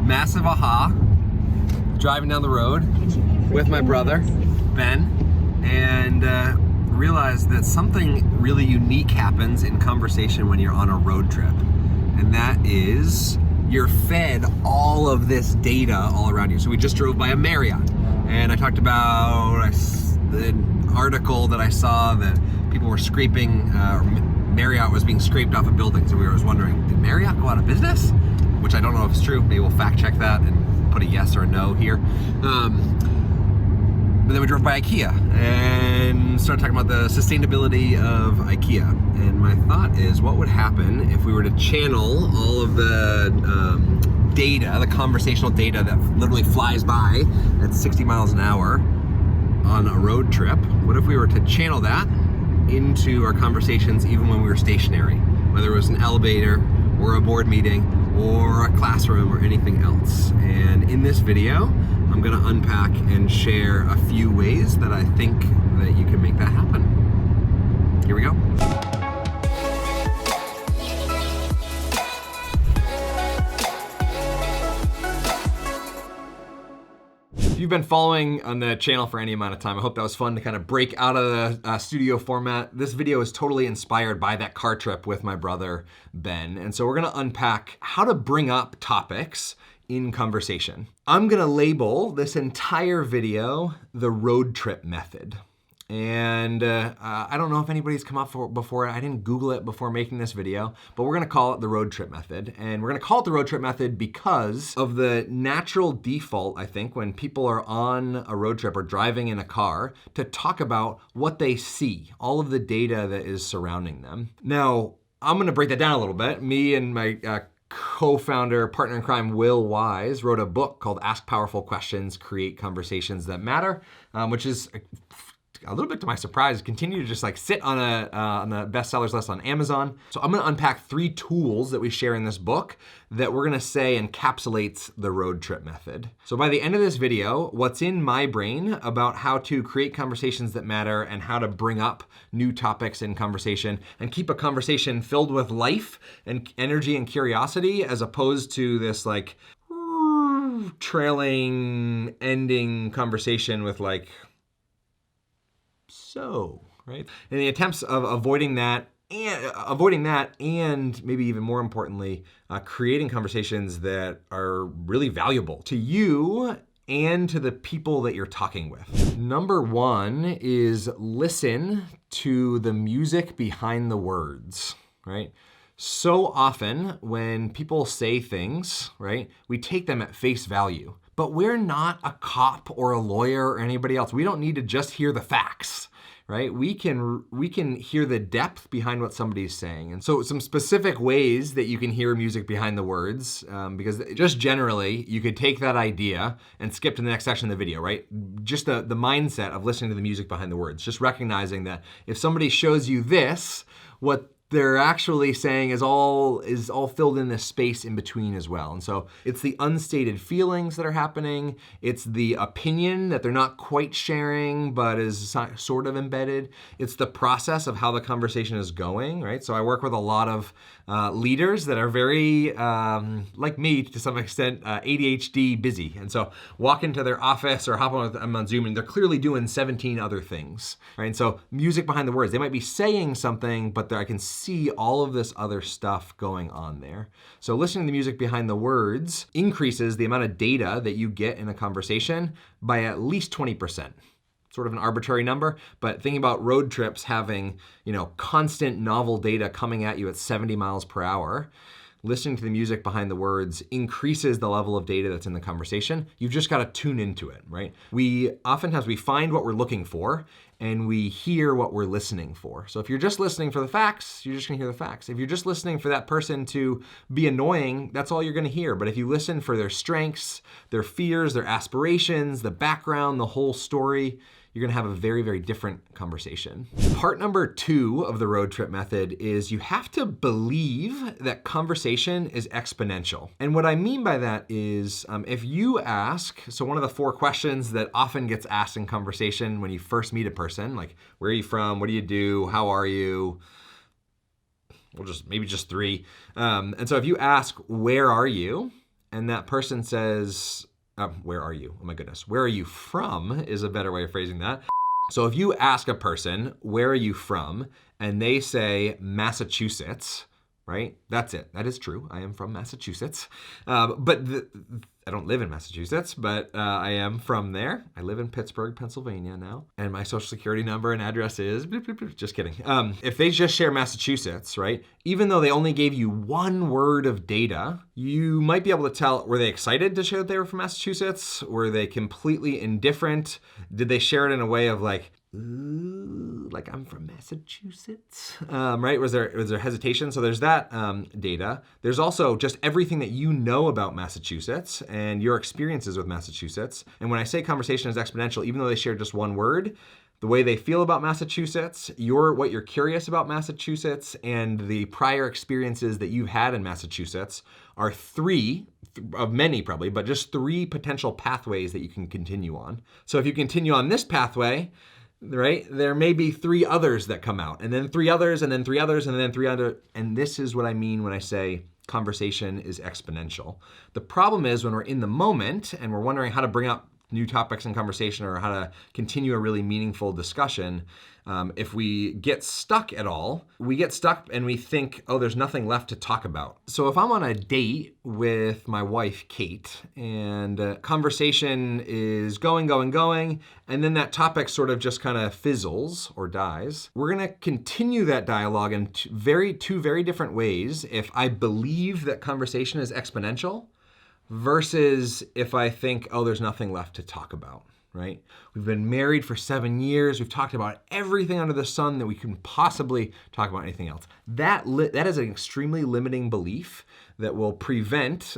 massive aha, driving down the road with my brother, Ben, and realized that something really unique happens in conversation when you're on a road trip. And that is, you're fed all of this data all around you. So we just drove by a Marriott, and I talked about the article that I saw that people were scraping, Marriott was being scraped off of buildings, and we were wondering, did Marriott go out of business? Which I don't know if it's true. Maybe we'll fact check that and put a yes or a no here. But then we drove by IKEA and started talking about the sustainability of IKEA. And my thought is, what would happen if we were to channel all of the data, the conversational data that literally flies by at 60 miles an hour on a road trip? What if we were to channel that into our conversations even when we were stationary, whether it was an elevator or a board meeting or a classroom or anything else? And in this video, I'm gonna unpack and share a few ways that I think that you can make that happen. Here we go. If you've been following on the channel for any amount of time, I hope that was fun to kind of break out of the studio format. This video is totally inspired by that car trip with my brother, Ben. And so we're gonna unpack how to bring up topics in conversation. I'm gonna label this entire video the road trip method. And I don't know if anybody's come up before. I didn't Google it before making this video, but we're gonna call it the road trip method. And we're gonna call it the road trip method because of the natural default, I think, when people are on a road trip or driving in a car, to talk about what they see, all of the data that is surrounding them. Now, I'm gonna break that down a little bit. Me and my co-founder, partner in crime, Will Wise, wrote a book called Ask Powerful Questions, Create Conversations That Matter, which is a little bit to my surprise, continue to just like sit on the bestsellers list on Amazon. So I'm gonna unpack 3 tools that we share in this book that we're gonna say encapsulates the road trip method. So by the end of this video, what's in my brain about how to create conversations that matter and how to bring up new topics in conversation and keep a conversation filled with life and energy and curiosity, as opposed to this like trailing ending conversation with like, so, right? In the attempts of avoiding that and maybe even more importantly, creating conversations that are really valuable to you and to the people that you're talking with. Number 1 is listen to the music behind the words, right? So often when people say things, right, we take them at face value. But we're not a cop or a lawyer or anybody else. We don't need to just hear the facts, right? We can hear the depth behind what somebody's saying. And so some specific ways that you can hear music behind the words, because just generally, you could take that idea and skip to the next section of the video, right? Just the mindset of listening to the music behind the words, just recognizing that if somebody shows you this, what they're actually saying is all filled in this space in between as well. And so it's the unstated feelings that are happening. It's the opinion that they're not quite sharing, but is sort of embedded. It's the process of how the conversation is going, right? So I work with a lot of leaders that are very, like me to some extent, ADHD busy. And so walk into their office or hop on with them on Zoom and they're clearly doing 17 other things, right? And so music behind the words, they might be saying something, but I can see all of this other stuff going on there. So listening to the music behind the words increases the amount of data that you get in a conversation by at least 20%. Sort of an arbitrary number, but thinking about road trips having, constant novel data coming at you at 70 miles per hour, listening to the music behind the words increases the level of data that's in the conversation. You've just got to tune into it, right? We find what we're looking for and we hear what we're listening for. So if you're just listening for the facts, you're just gonna hear the facts. If you're just listening for that person to be annoying, that's all you're gonna hear. But if you listen for their strengths, their fears, their aspirations, the background, the whole story, you're gonna have a very, very different conversation. Part number 2 of the road trip method is you have to believe that conversation is exponential. And what I mean by that is if you ask, so one of the 4 questions that often gets asked in conversation when you first meet a person, like, where are you from? What do you do? How are you? Well, maybe just 3. And so if you ask, where are you? and that person says, where are you? Oh my goodness. Where are you from is a better way of phrasing that. So if you ask a person, where are you from? And they say Massachusetts, right? That's it. That is true. I am from Massachusetts. I don't live in Massachusetts, but I am from there. I live in Pittsburgh, Pennsylvania now. And my social security number and address is, just kidding. If they just share Massachusetts, right? Even though they only gave you one word of data, you might be able to tell, were they excited to share that they were from Massachusetts? Were they completely indifferent? Did they share it in a way of like, ooh, like I'm from Massachusetts, right? Was there hesitation? So there's that data. There's also just everything that you know about Massachusetts and your experiences with Massachusetts. And when I say conversation is exponential, even though they share just one word, the way they feel about Massachusetts, what you're curious about Massachusetts, and the prior experiences that you've had in Massachusetts are three of many probably, but just three potential pathways that you can continue on. So if you continue on this pathway, right, there may be three others that come out, and then three others, and then three others, and then three other. And this is what I mean when I say conversation is exponential. The problem is when we're in the moment and we're wondering how to bring up new topics in conversation or how to continue a really meaningful discussion, if we get stuck at all, we get stuck and we think, oh, there's nothing left to talk about. So if I'm on a date with my wife, Kate, and conversation is going, and then that topic sort of just kind of fizzles or dies, we're gonna continue that dialogue in two very different ways if I believe that conversation is exponential versus if I think, oh, there's nothing left to talk about, right? We've been married for 7 years. We've talked about everything under the sun that we can possibly talk about anything else. That is an extremely limiting belief that will prevent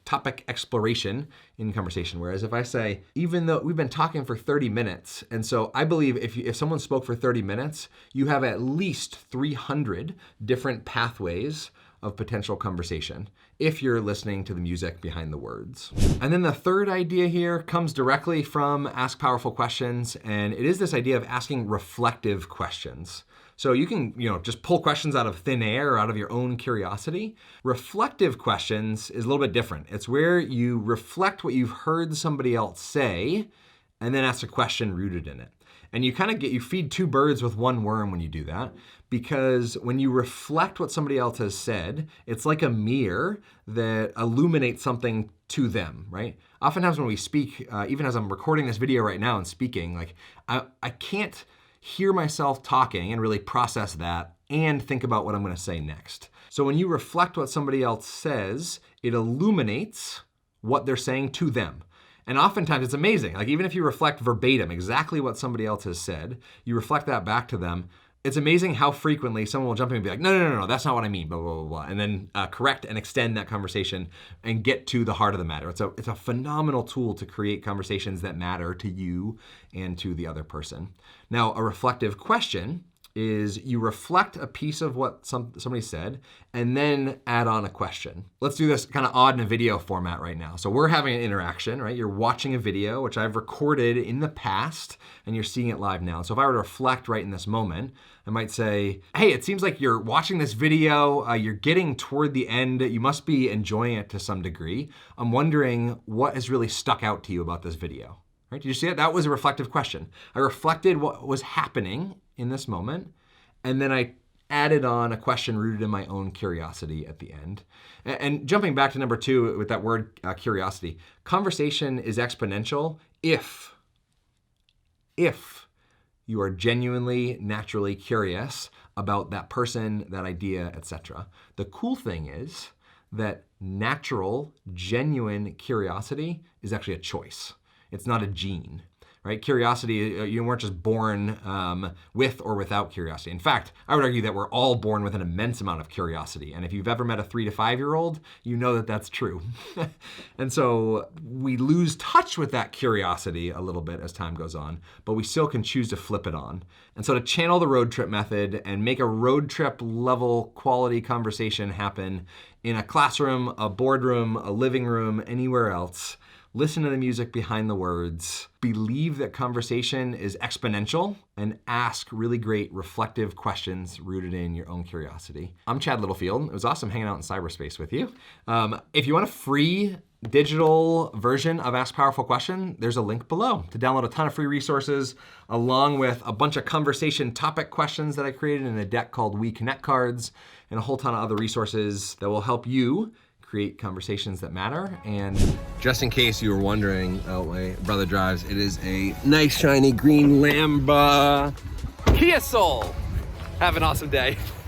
topic exploration in conversation. Whereas if I say, even though we've been talking for 30 minutes, and so I believe if someone spoke for 30 minutes, you have at least 300 different pathways of potential conversation if you're listening to the music behind the words. And then the third idea here comes directly from Ask Powerful Questions, and it is this idea of asking reflective questions. So you can, just pull questions out of thin air or out of your own curiosity. Reflective questions is a little bit different. It's where you reflect what you've heard somebody else say and then ask a question rooted in it. And you feed two birds with one worm when you do that, because when you reflect what somebody else has said, it's like a mirror that illuminates something to them, right? Oftentimes when we speak, even as I'm recording this video right now and speaking, like I can't hear myself talking and really process that and think about what I'm gonna say next. So when you reflect what somebody else says, it illuminates what they're saying to them. And oftentimes it's amazing. Like even if you reflect verbatim exactly what somebody else has said, you reflect that back to them, it's amazing how frequently someone will jump in and be like, no, that's not what I mean, blah, blah, blah, blah. And then correct and extend that conversation and get to the heart of the matter. It's a phenomenal tool to create conversations that matter to you and to the other person. Now, a reflective question is you reflect a piece of what somebody said and then add on a question. Let's do this kind of odd in a video format right now. So we're having an interaction, right? You're watching a video, which I've recorded in the past, and you're seeing it live now. So if I were to reflect right in this moment, I might say, hey, it seems like you're watching this video, you're getting toward the end, you must be enjoying it to some degree. I'm wondering what has really stuck out to you about this video, right? Did you see it? That was a reflective question. I reflected what was happening in this moment, and then I added on a question rooted in my own curiosity at the end. And jumping back to number 2 with that word curiosity, conversation is exponential if you are genuinely, naturally curious about that person, that idea, etc. The cool thing is that natural, genuine curiosity is actually a choice. It's not a gene. Right? Curiosity, you weren't just born with or without curiosity. In fact, I would argue that we're all born with an immense amount of curiosity. And if you've ever met a 3 to 5-year-old, you know that that's true. And so we lose touch with that curiosity a little bit as time goes on, but we still can choose to flip it on. And so to channel the road trip method and make a road trip level quality conversation happen in a classroom, a boardroom, a living room, anywhere else, listen to the music behind the words, believe that conversation is exponential, and ask really great reflective questions rooted in your own curiosity. I'm Chad Littlefield. It was awesome hanging out in cyberspace with you. If you want a free digital version of Ask Powerful Question, there's a link below to download a ton of free resources, along with a bunch of conversation topic questions that I created in a deck called We Connect Cards, and a whole ton of other resources that will help you create conversations that matter. And just in case you were wondering, oh, my brother drives, it is a nice shiny green Lamba Kia Soul. Have an awesome day.